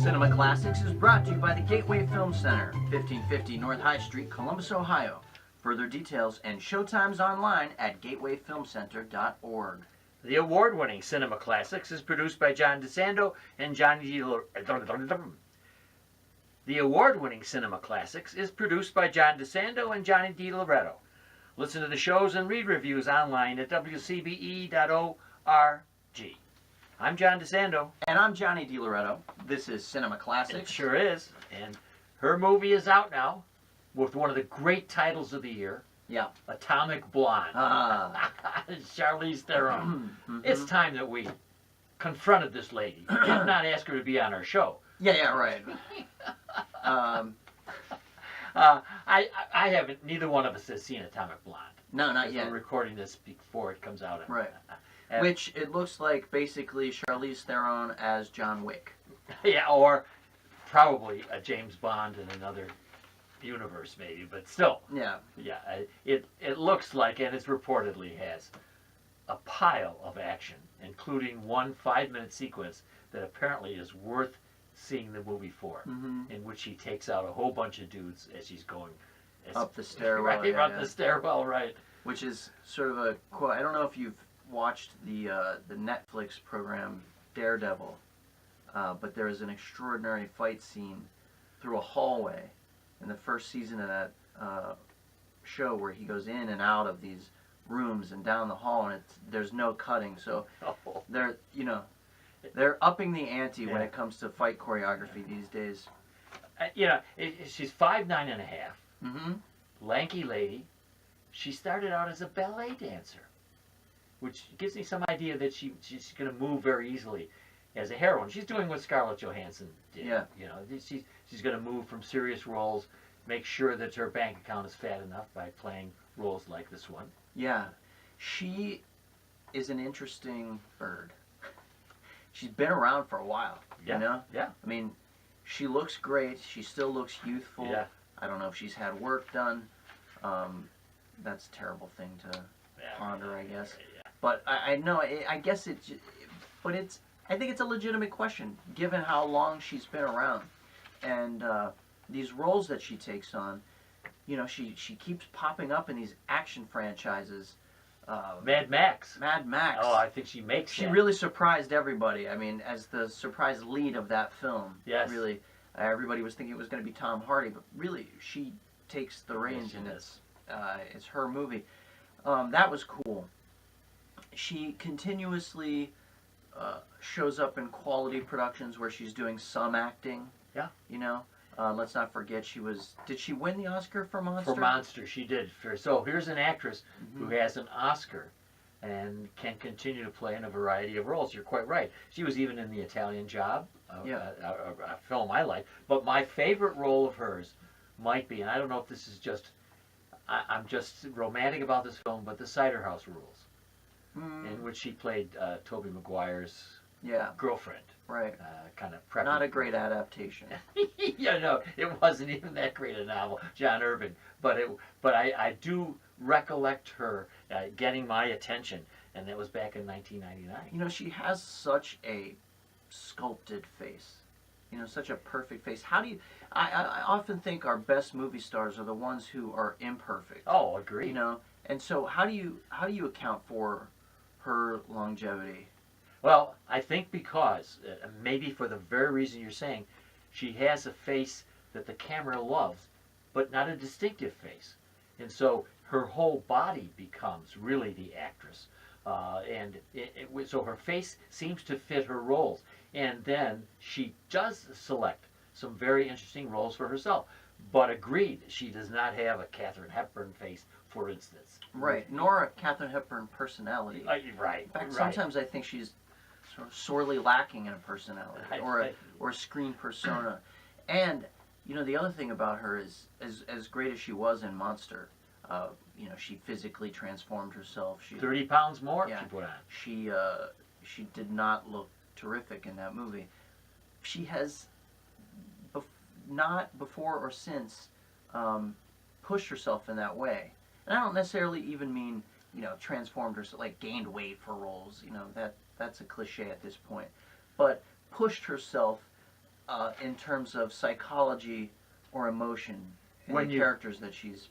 Cinema Classics is brought to you by the Gateway Film Center, 1550 North High Street, Columbus, Ohio. Further details and showtimes online at gatewayfilmcenter.org. The award-winning Cinema Classics is produced by John DeSando and Johnny DiLoretto. The award-winning Cinema Classics is produced by John DeSando and Johnny DiLoretto. Listen to the shows and read reviews online at WCBE.org. I'm John DeSando. And I'm Johnny DiLoretto. This is Cinema Classics. It sure is. And her movie is out now with one of the great titles of the year. Yeah. Atomic Blonde. Charlize Theron. It's time that we confronted this lady. Did not ask her to be on our show. Yeah, right. I haven't, neither one of us has seen Atomic Blonde. No, not yet. We're recording this before it comes out. Right. Which, it looks like basically Charlize Theron as John Wick. Yeah, or probably a James Bond in another universe maybe, but still. Yeah. Yeah, it looks like, and it reportedly has, a pile of action, including one 5-minute sequence that apparently is worth seeing the movie for, in which he takes out a whole bunch of dudes as she's going up the stairwell. Right, up the stairwell, right. Which is sort of a quote. I don't know if you've watched the Netflix program Daredevil, but there is an extraordinary fight scene through a hallway in the first season of that show where he goes in and out of these rooms and down the hall, and there's no cutting, so they're upping the ante when it comes to fight choreography these days. She's 5'9½", lanky lady. She started out as a ballet dancer, which gives me some idea that she's going to move very easily as a heroine. She's doing what Scarlett Johansson did. Yeah. She's going to move from serious roles, make sure that her bank account is fat enough by playing roles like this one. Yeah. She is an interesting bird. She's been around for a while, you know? Yeah. I mean, she looks great. She still looks youthful. Yeah. I don't know if she's had work done. That's a terrible thing to ponder, I guess. Yeah. But I know, I guess I think it's a legitimate question, given how long she's been around. And these roles that she takes on, she keeps popping up in these action franchises. Mad Max. Oh, I think she makes She really surprised everybody. I mean, as the surprise lead of that film. Yes. Really, everybody was thinking it was going to be Tom Hardy, but really, she takes the reins, and it's her movie. That was cool. She continuously shows up in quality productions where she's doing some acting. Yeah. Let's not forget did she win the Oscar for Monster? For Monster, she did. So here's an actress who has an Oscar and can continue to play in a variety of roles. You're quite right. She was even in The Italian Job, a film I like. But my favorite role of hers might be, and I don't know if this is just, I'm just romantic about this film, but The Cider House Rules, in which she played Tobey Maguire's girlfriend. Right. Kind of preppy. Not a great adaptation. Yeah, no, it wasn't even that great a novel, John Irving. But I do recollect her getting my attention, and that was back in 1999. She has such a sculpted face. Such a perfect face. How do you? I often think our best movie stars are the ones who are imperfect. Oh, agreed. And so how do you account for her longevity? Well, I think because, maybe for the very reason you're saying, she has a face that the camera loves, but not a distinctive face. And so her whole body becomes really the actress. So her face seems to fit her roles. And then she does select some very interesting roles for herself. But agreed, she does not have a Katharine Hepburn face, for instance. Right, nor a Katharine Hepburn personality. Right. In fact, sometimes I think she's sort of sorely lacking in a personality or a screen persona. And the other thing about her is, as great as she was in Monster, she physically transformed herself. 30 pounds more she put on. She did not look terrific in that movie. She has not before or since pushed herself in that way. And I don't necessarily even mean transformed herself, like gained weight for roles. That's a cliche at this point. But pushed herself in terms of psychology or emotion in When the characters that she's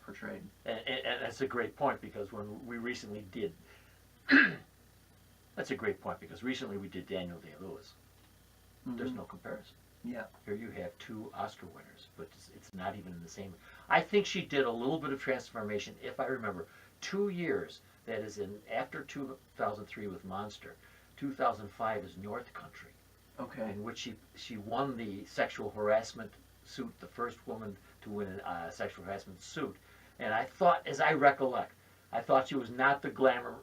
portrayed. And that's a great point, because when we recently did, that's a great point, because recently we did Daniel Day-Lewis. There's no comparison. Yeah. Here you have two Oscar winners, but it's not even in the same. I think she did a little bit of transformation, if I remember. 2 years, that is in after 2003 with Monster, 2005 is North Country, Okay. in which she won the sexual harassment suit, the first woman to win a sexual harassment suit. And I thought, as I recollect, I thought she was not the glamour.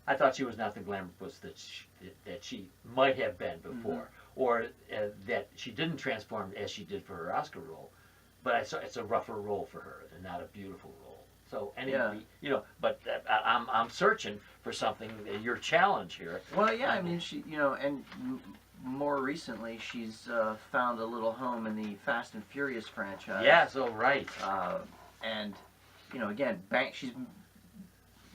I thought she was not the glamour puss that she might have been before, or that she didn't transform as she did for her Oscar role. But I saw it's a rougher role for her, and not a beautiful role. So anyway, you know, but I'm searching for something. Your challenge here. Well, yeah, I mean, she, you know, and more recently, she's found a little home in the Fast and Furious franchise. Yeah, so right. And, you know, again, she's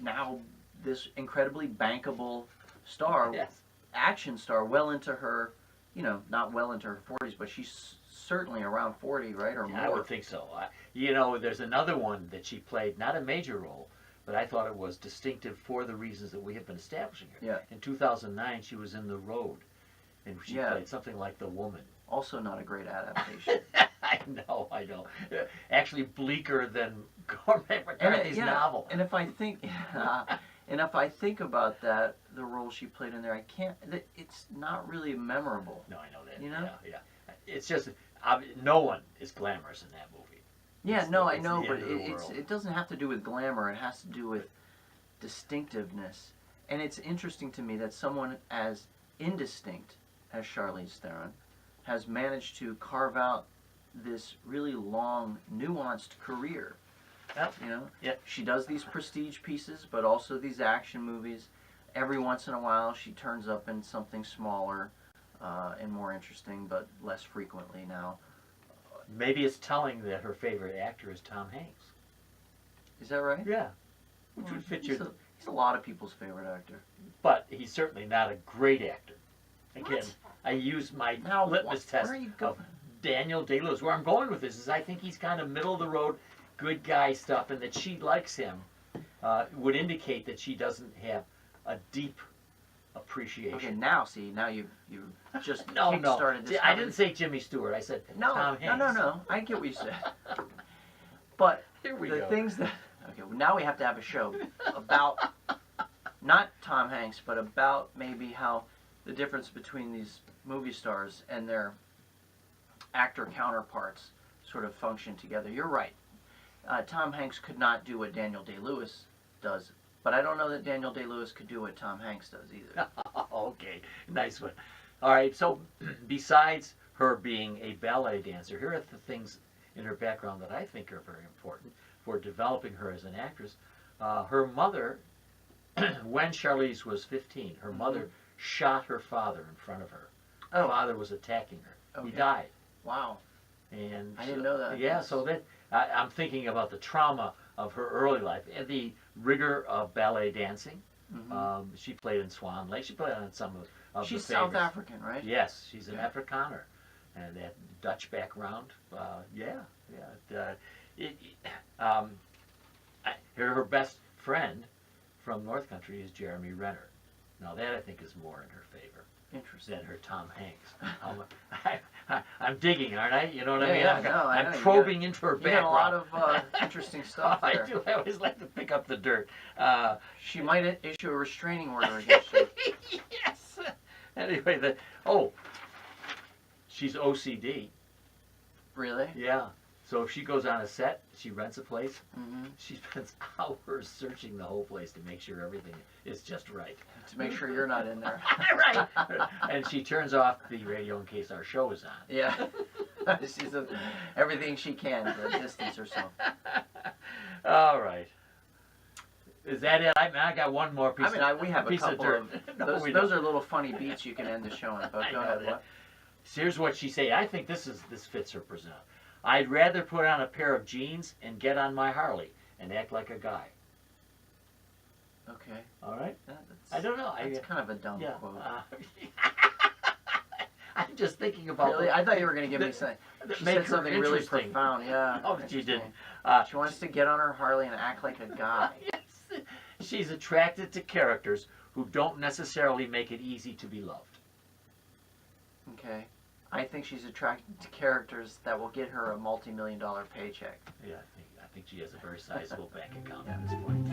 now this incredibly bankable star, Yes. action star, well into her, you know, not well into her 40s, but she's certainly around 40, right, or more. I would think so. You know, there's another one that she played, not a major role, but I thought it was distinctive for the reasons that we have been establishing here. Yeah. In 2009, she was in The Road, and she played something like the woman. Also not a great adaptation. I know. Actually bleaker than Cormac McCarthy's novel. And if I think, and if I think about that, the role she played in there, it's not really memorable. No, I know that. You know? Yeah. It's just, no one is glamorous in that movie. Yeah, I know, but it it doesn't have to do with glamour. It has to do with distinctiveness. And it's interesting to me that someone as indistinct as Charlize Theron has managed to carve out this really long, nuanced career. Yep. You know? Yep. She does these prestige pieces, but also these action movies. Every once in a while, she turns up in something smaller and more interesting, but less frequently now. Maybe it's telling that her favorite actor is Tom Hanks. Is that right? Yeah. Which would fit your... He's a lot of people's favorite actor. But he's certainly not a great actor. Again, What? I use my Now, litmus test where are you going? of Daniel Day-Lewis. Where I'm going with this is I think he's kind of middle-of-the-road, good guy stuff, and that she likes him would indicate that she doesn't have a deep appreciation. Okay, now you just No. kick-started this. See, I didn't say Jimmy Stewart. I said Tom Hanks. No. I get what you said. But Here we the go. things that... Okay, well, now we have to have a show about, not Tom Hanks, but about maybe how the difference between these movie stars and their actor counterparts sort of function together. You're right. Tom Hanks could not do what Daniel Day-Lewis does, but I don't know that Daniel Day-Lewis could do what Tom Hanks does either. Okay, nice one. All right, so besides her being a ballet dancer, here are the things in her background that I think are very important for developing her as an actress. Her mother, when Charlize was 15, her mother shot her father in front of her. Her father was attacking her. Okay. He died. Wow. And I didn't know that. Yeah, so that I'm thinking about the trauma of her early life and the rigor of ballet dancing. She played in Swan Lake. She played on some of She's the South favorites. African, right? Yes, she's an Afrikaner, and that Dutch background. Her best friend from North Country is Jeremy Renner. Now that I think is more in her favor Interesting. than her Tom Hanks. I'm digging, aren't I? You know what I mean? Yeah, I'm probing into her You background. got a lot of interesting stuff there. I do. I always like to pick up the dirt. She might issue a restraining order against you. Yes. Anyway, she's OCD. Really? Yeah. So if she goes on a set, she rents a place. Mm-hmm. She spends hours searching the whole place to make sure everything is just right. To make sure you're not in there. Right. And she turns off the radio in case our show is on. Yeah. She's everything she can to distance herself. All right. Is that it? I got one more piece. We have a piece couple dirt. of No, those are little funny beats you can end the show on. But go ahead. What? So here's what she said. I think this fits her persona. I'd rather put on a pair of jeans and get on my Harley and act like a guy. Okay. All right. That's, I don't know. That's kind of a dumb quote. I'm just thinking about. Really? I thought you were going to give me something. that She make said her something really interesting. profound. Yeah. Oh, she interesting. didn't. She wants to get on her Harley and act like a guy. Yes. She's attracted to characters who don't necessarily make it easy to be loved. Okay. I think she's attracted to characters that will get her a multi-million-dollar paycheck. Yeah, I think she has a very sizable bank account at this point.